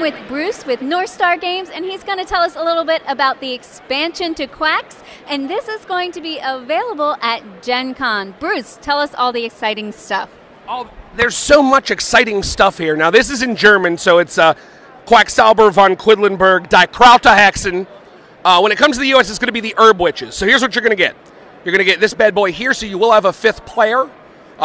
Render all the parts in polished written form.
with Bruce with North Star Games, and he's going to tell us a little bit about the expansion to Quacks, and this is going to be available at Gen Con. Bruce, tell us all the exciting stuff. Oh, there's so much exciting stuff here. Now, this is in German, so it's Quacksalber von Quedlinburg, Die Krauterhexen. When it comes to the U.S., it's going to be the Herb Witches. So here's what you're going to get. You're going to get this bad boy here, so you will have a fifth player,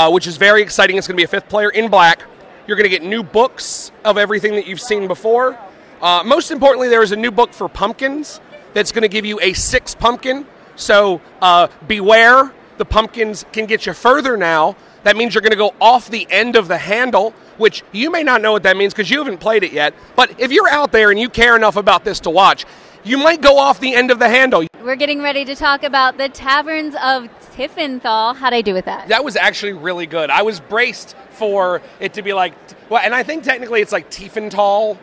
which is very exciting. It's going to be a fifth player in black. You're going to get new books of everything that you've seen before. Most importantly, there is a new book for pumpkins that's going to give you a 6 pumpkin. So beware, the pumpkins can get you further now. That means you're going to go off the end of the handle, which you may not know what that means because you haven't played it yet. But if you're out there and you care enough about this to watch, you might go off the end of the handle. We're getting ready to talk about the Taverns of Tiefenthal. How'd I do with that? That was actually really good. I was braced for it to be like, well, and I think technically it's like Tiefenthal,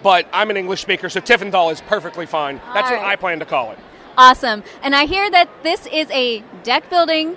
but I'm an English speaker, so Tiefenthal is perfectly fine. That's what I plan to call it. Awesome. And I hear that this is a deck building,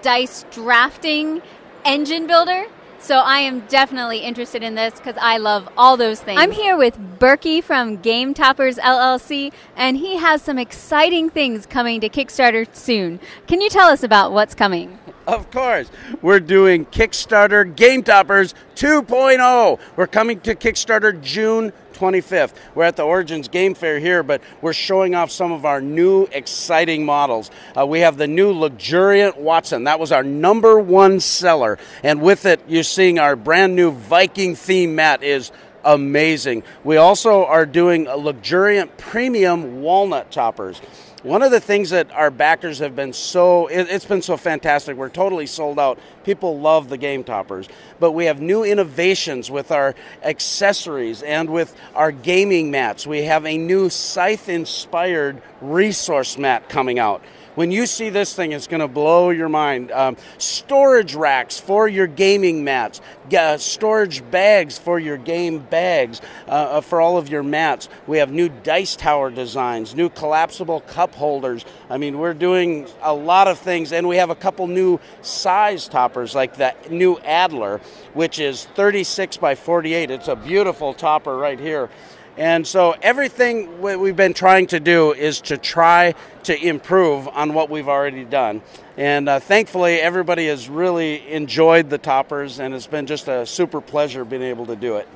dice drafting, engine builder. So I am definitely interested in this because I love all those things. I'm here with Berkey from Game Toppers LLC, and he has some exciting things coming to Kickstarter soon. Can you tell us about what's coming? Of course. We're doing Kickstarter Game Toppers 2.0. We're coming to Kickstarter June 25th. We're at the Origins Game Fair here, but we're showing off some of our new exciting models. We have the new Luxuriant Watson. That was our #1 seller. And with it, you're seeing our brand new Viking theme mat is amazing. We also are doing a Luxuriant Premium Walnut Toppers. One of the things that our backers have been it's been so fantastic. We're totally sold out. People love the Game Toppers. But we have new innovations with our accessories and with our gaming mats. We have a new Scythe-inspired resource mat coming out. When you see this thing, it's going to blow your mind. Storage racks for your gaming mats, storage bags for your game bags, for all of your mats. We have new dice tower designs, new collapsible cup holders. I mean, we're doing a lot of things, and we have a couple new size toppers, like the new Adler, which is 36 by 48. It's a beautiful topper right here. And so everything we've been trying to do is to try to improve on what we've already done. And thankfully, everybody has really enjoyed the toppers, and it's been just a super pleasure being able to do it.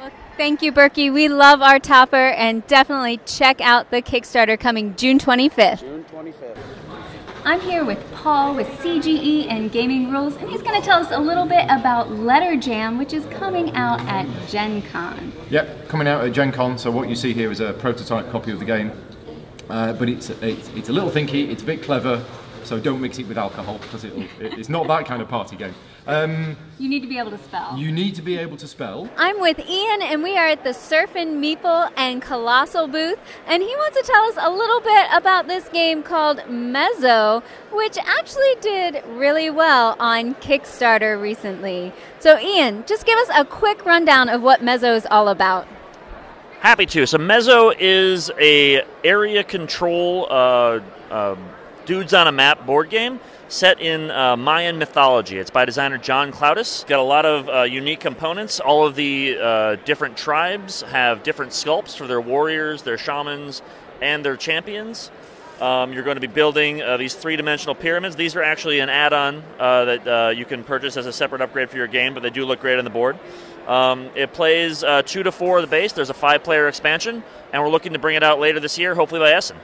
Well, thank you, Berkey. We love our topper, and definitely check out the Kickstarter coming June 25th. June 25th. I'm here with Paul with CGE and Gaming Rules, and he's going to tell us a little bit about Letter Jam, which is coming out at Gen Con. Yep, coming out at Gen Con. So what you see here is a prototype copy of the game, but it's a little thinky, it's a bit clever, so don't mix it with alcohol because it's not that kind of party game. You need to be able to spell. You need to be able to spell. I'm with Ian, and we are at the Surfin' Meeple and Colossal booth, and he wants to tell us a little bit about this game called Mezzo, which actually did really well on Kickstarter recently. So Ian, just give us a quick rundown of what Mezzo is all about. Happy to. So Mezzo is a area control dudes on a map board game set in Mayan mythology. It's by designer John Cloudis. Got a lot of unique components. All of the different tribes have different sculpts for their warriors, their shamans, and their champions. You're going to be building these 3-dimensional pyramids. These are actually an add-on that you can purchase as a separate upgrade for your game, but they do look great on the board. It plays 2 to 4 of the base. There's a 5-player expansion, and we're looking to bring it out later this year, hopefully by Essen.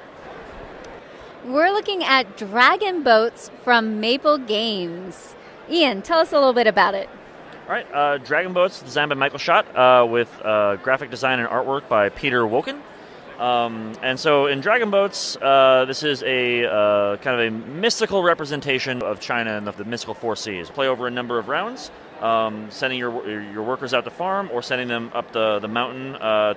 We're looking at Dragon Boats from Maple Games. Ian, tell us a little bit about it. All right, Dragon Boats, designed by Michael Schott, with graphic design and artwork by Peter Woken. And so in Dragon Boats, this is a kind of a mystical representation of China and the mystical 4 seas. Play over a number of rounds, sending your workers out to farm or sending them up the mountain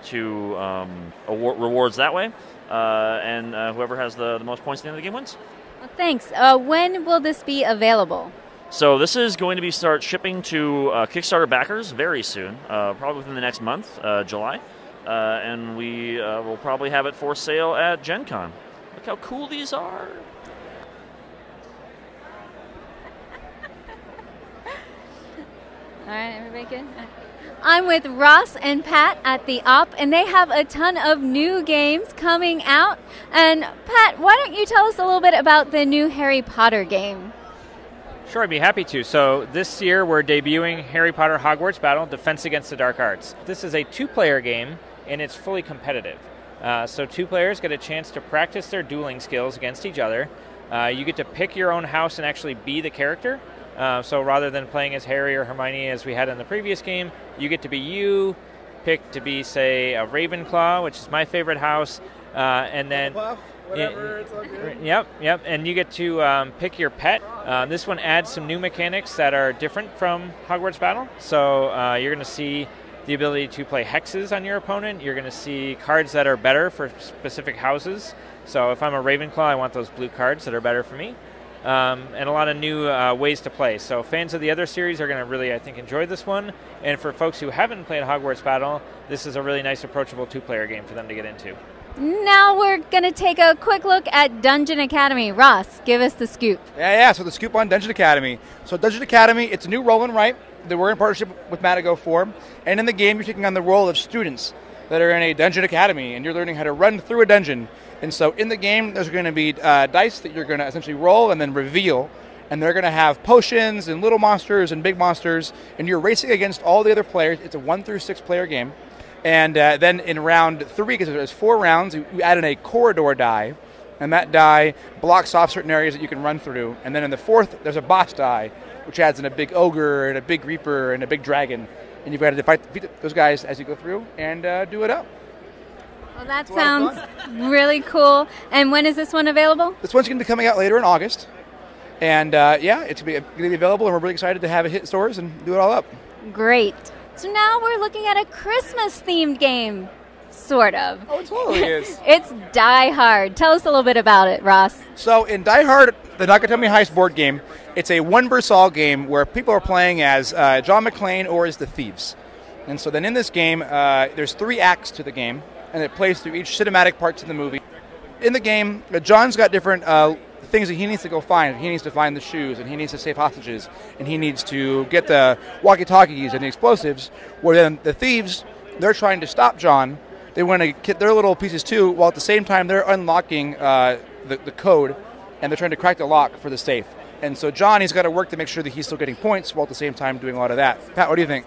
to rewards that way. And whoever has the most points at the end of the game wins. Well, thanks. When will this be available? So this is going to be start shipping to Kickstarter backers very soon, probably within the next month, July. And we will probably have it for sale at Gen Con. Look how cool these are. All right, everybody good? I'm with Ross and Pat at the Op, and they have a ton of new games coming out. And Pat, why don't you tell us a little bit about the new Harry Potter game? Sure, I'd be happy to. So this year we're debuting Harry Potter Hogwarts Battle, Defense Against the Dark Arts. This is a 2-player game, and it's fully competitive. So 2 players get a chance to practice their dueling skills against each other. You get to pick your own house and actually be the character. So rather than playing as Harry or Hermione as we had in the previous game, you get to be you, pick to be, say, a Ravenclaw, which is my favorite house, and then... Whatever, it's all good. Yep, and you get to pick your pet. This one adds some new mechanics that are different from Hogwarts Battle. So you're going to see the ability to play hexes on your opponent. You're going to see cards that are better for specific houses. So if I'm a Ravenclaw, I want those blue cards that are better for me. And a lot of new ways to play. So fans of the other series are going to really, I think, enjoy this one. And for folks who haven't played Hogwarts Battle, this is a really nice, approachable 2-player game for them to get into. Now we're going to take a quick look at Dungeon Academy. Ross, give us the scoop. Yeah, so the scoop on Dungeon Academy. So Dungeon Academy, it's a new roll and write that we're in partnership with Matago for. And in the game, you're taking on the role of students that are in a Dungeon Academy, and you're learning how to run through a dungeon. And so in the game, there's going to be dice that you're going to essentially roll and then reveal. And they're going to have potions and little monsters and big monsters. And you're racing against all the other players. It's a 1 through 6 player game. And then in round 3, because there's 4 rounds, you add in a corridor die, and that die blocks off certain areas that you can run through. And then in the 4th, there's a boss die, which adds in a big ogre and a big reaper and a big dragon. And you've got to defeat those guys as you go through and do it up. Well, that sounds really cool. And when is this one available? This one's going to be coming out later in August. And it's going to be available, and we're really excited to have it hit stores and do it all up. Great. So now we're looking at a Christmas-themed game, sort of. Oh, it totally is. It's Die Hard. Tell us a little bit about it, Ross. So in Die Hard, the Nakatomi Heist board game, it's a 1 versus all game where people are playing as John McClane or as the thieves. And so then in this game, there's 3 acts to the game, and it plays through each cinematic parts of the movie. In the game, John's got different things that he needs to go find. He needs to find the shoes, and he needs to save hostages, and he needs to get the walkie-talkies and the explosives, where then the thieves, they're trying to stop John. They want to get their little pieces too, while at the same time they're unlocking the code, and they're trying to crack the lock for the safe. And so John, he's got to work to make sure that he's still getting points, while at the same time doing a lot of that. Pat, what do you think?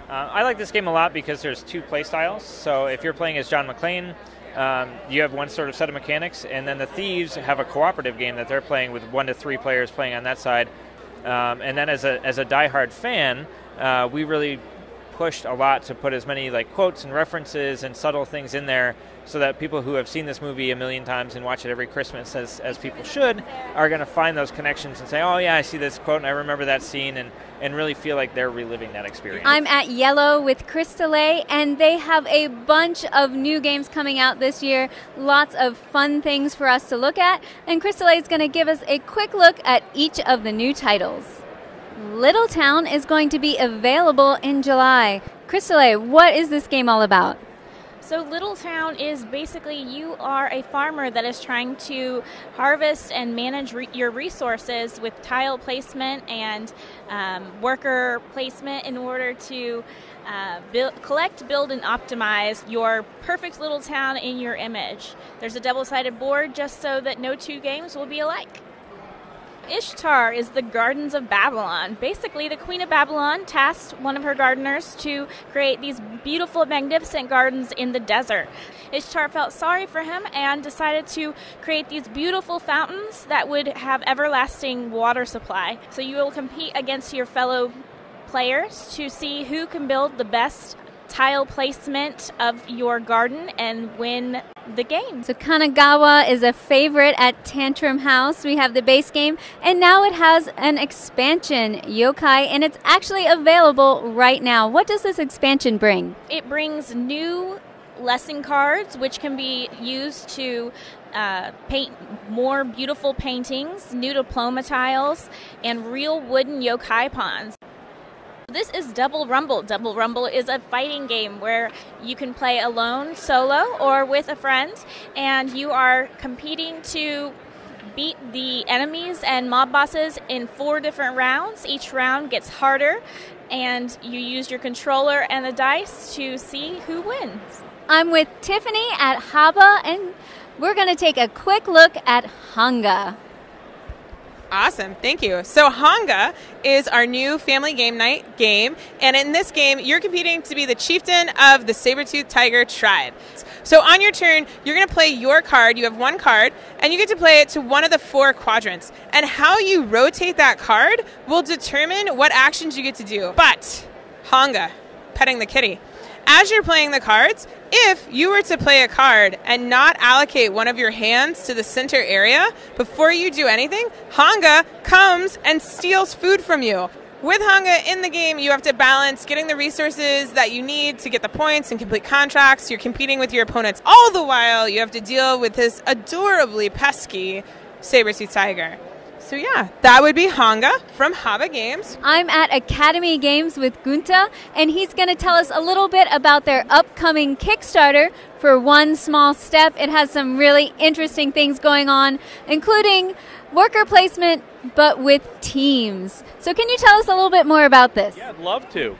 I like this game a lot because there's 2 play styles. So if you're playing as John McClane, you have one sort of set of mechanics, and then the thieves have a cooperative game that they're playing with 1 to 3 players playing on that side. And then as a Die Hard fan, we really pushed a lot to put as many like quotes and references and subtle things in there so that people who have seen this movie a million times and watch it every Christmas, as people should, are going to find those connections and say, oh yeah, I see this quote and I remember that scene, and really feel like they're reliving that experience. I'm at Yellow with Crystal A, and they have a bunch of new games coming out this year. Lots of fun things for us to look at, and Crystal A is going to give us a quick look at each of the new titles. Little Town is going to be available in July. Crystal A, what is this game all about? So Little Town is basically you are a farmer that is trying to harvest and manage your resources with tile placement and worker placement in order to collect, build, and optimize your perfect little town in your image. There's a double-sided board just so that no 2 games will be alike. Ishtar is the Gardens of Babylon. Basically, the Queen of Babylon tasked one of her gardeners to create these beautiful, magnificent gardens in the desert. Ishtar felt sorry for him and decided to create these beautiful fountains that would have everlasting water supply. So you will compete against your fellow players to see who can build the best tile placement of your garden and win the game. So Kanagawa is a favorite at Tantrum House. We have the base game, and now it has an expansion, Yokai, and it's actually available right now. What does this expansion bring? It brings new lesson cards, which can be used to paint more beautiful paintings, new diploma tiles, and real wooden yokai ponds. This is Double Rumble. Double Rumble is a fighting game where you can play alone, solo, or with a friend, and you are competing to beat the enemies and mob bosses in 4 different rounds. Each round gets harder, and you use your controller and the dice to see who wins. I'm with Tiffany at Haba, and we're going to take a quick look at Hanga. Awesome, thank you. So Hanga is our new family game night game, and in this game, you're competing to be the chieftain of the saber-toothed tiger tribe. So on your turn, you're going to play your card. You have 1 card, and you get to play it to one of the 4 quadrants. And how you rotate that card will determine what actions you get to do. But Hanga, petting the kitty. As you're playing the cards, if you were to play a card and not allocate one of your hands to the center area before you do anything, Hanga comes and steals food from you. With Hanga in the game, you have to balance getting the resources that you need to get the points and complete contracts. You're competing with your opponents. All the while, you have to deal with this adorably pesky saber-tooth tiger. So yeah, that would be Hanga from Haba Games. I'm at Academy Games with Gunta, and he's going to tell us a little bit about their upcoming Kickstarter for One Small Step. It has some really interesting things going on, including worker placement, but with teams. So can you tell us a little bit more about this? Yeah, I'd love to.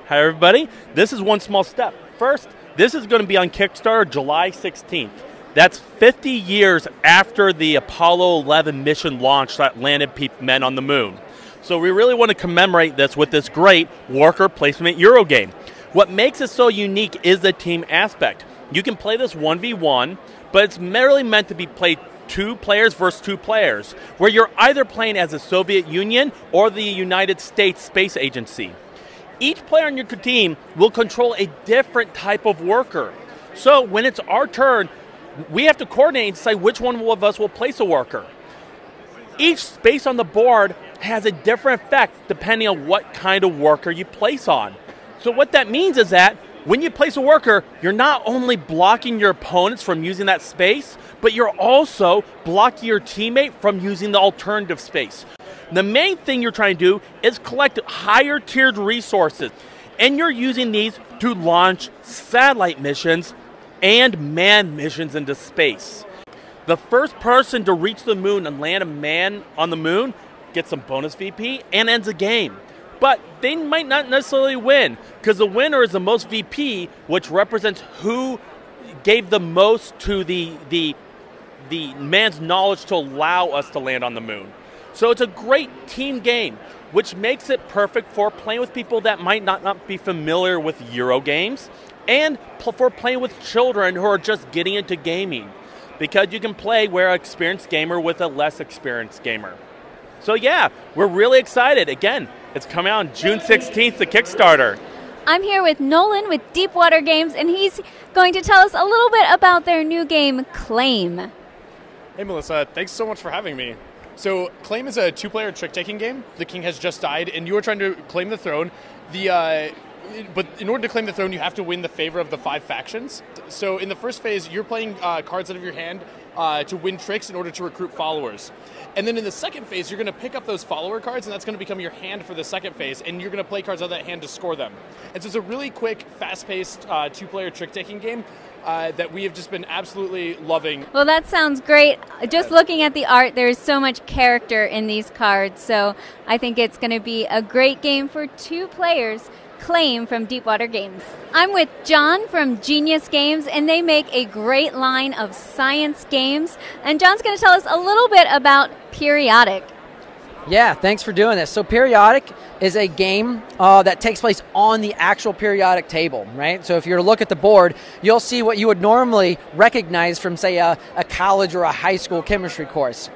Hi, everybody. This is One Small Step. First, this is going to be on Kickstarter July 16th. That's 50 years after the Apollo 11 mission launch that landed men on the moon. So we really want to commemorate this with this great worker placement Euro game. What makes it so unique is the team aspect. You can play this 1v1, but it's merely meant to be played 2 players versus 2 players, where you're either playing as the Soviet Union or the United States Space Agency. Each player on your team will control a different type of worker. So when it's our turn, we have to coordinate and decide which one of us will place a worker. Each space on the board has a different effect depending on what kind of worker you place on. So what that means is that when you place a worker, you're not only blocking your opponents from using that space, but you're also blocking your teammate from using the alternative space. The main thing you're trying to do is collect higher tiered resources, and you're using these to launch satellite missions and manned missions into space. The first person to reach the moon and land a man on the moon gets some bonus VP and ends the game. But they might not necessarily win, because the winner is the most VP, which represents who gave the most to the man's knowledge to allow us to land on the moon. So it's a great team game, which makes it perfect for playing with people that might not be familiar with Euro games, and for playing with children who are just getting into gaming, because you can play where an experienced gamer with a less experienced gamer. So yeah, we're really excited. Again, it's coming out on June 16th, the Kickstarter. I'm here with Nolan with Deepwater Games, and he's going to tell us a little bit about their new game, Claim. Hey Melissa, thanks so much for having me. So Claim is a 2-player trick-taking game. The king has just died, and you are trying to claim the throne. But in order to claim the throne, you have to win the favor of the 5 factions. So in the first phase, you're playing cards out of your hand to win tricks in order to recruit followers. And then in the second phase, you're going to pick up those follower cards, and that's going to become your hand for the second phase, and you're going to play cards out of that hand to score them. And so it's a really quick, fast-paced 2-player trick-taking game that we have just been absolutely loving. Well, that sounds great. Just looking at the art, there's so much character in these cards, so I think it's going to be a great game for 2 players. Claim from Deepwater Games. I'm with John from Genius Games, and they make a great line of science games. And John's going to tell us a little bit about Periodic. Yeah, thanks for doing this. So Periodic is a game that takes place on the actual periodic table, right? So if you look at the board, you'll see what you would normally recognize from, say, a college or a high school chemistry course.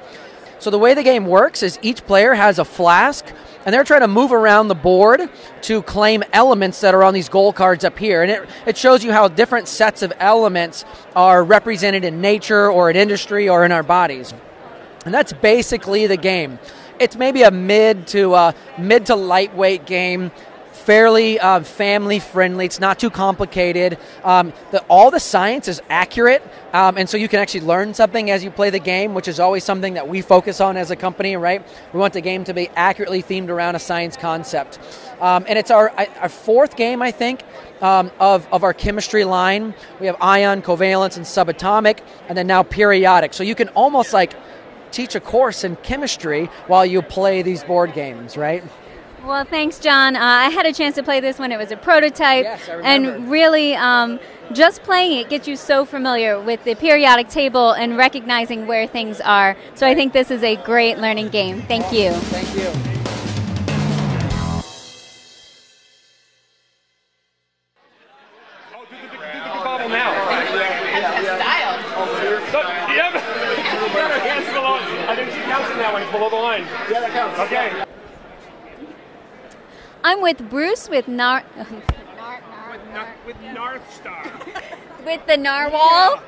So the way the game works is each player has a flask, and they're trying to move around the board to claim elements that are on these goal cards up here. And it shows you how different sets of elements are represented in nature or in industry or in our bodies. And that's basically the game. It's maybe a mid to lightweight game, fairly family friendly. It's not too complicated. All the science is accurate, and so you can actually learn something as you play the game, which is always something that we focus on as a company, right? We want the game to be accurately themed around a science concept. And it's our 4th game, I think, of our chemistry line. We have ion, covalence, and subatomic, and then now periodic. So you can almost teach a course in chemistry while you play these board games, right? Well, thanks, John. I had a chance to play this when it was a prototype. Yes, I remember. And really, just playing it gets you so familiar with the periodic table and recognizing where things are. So I think this is a great learning game. Thank you. Thank you. Bobble now. Yep. Got her hands below. I think she counts in that one. It's below the line. Yeah, that counts. Okay. I'm with Bruce with With North Star. with the narwhal.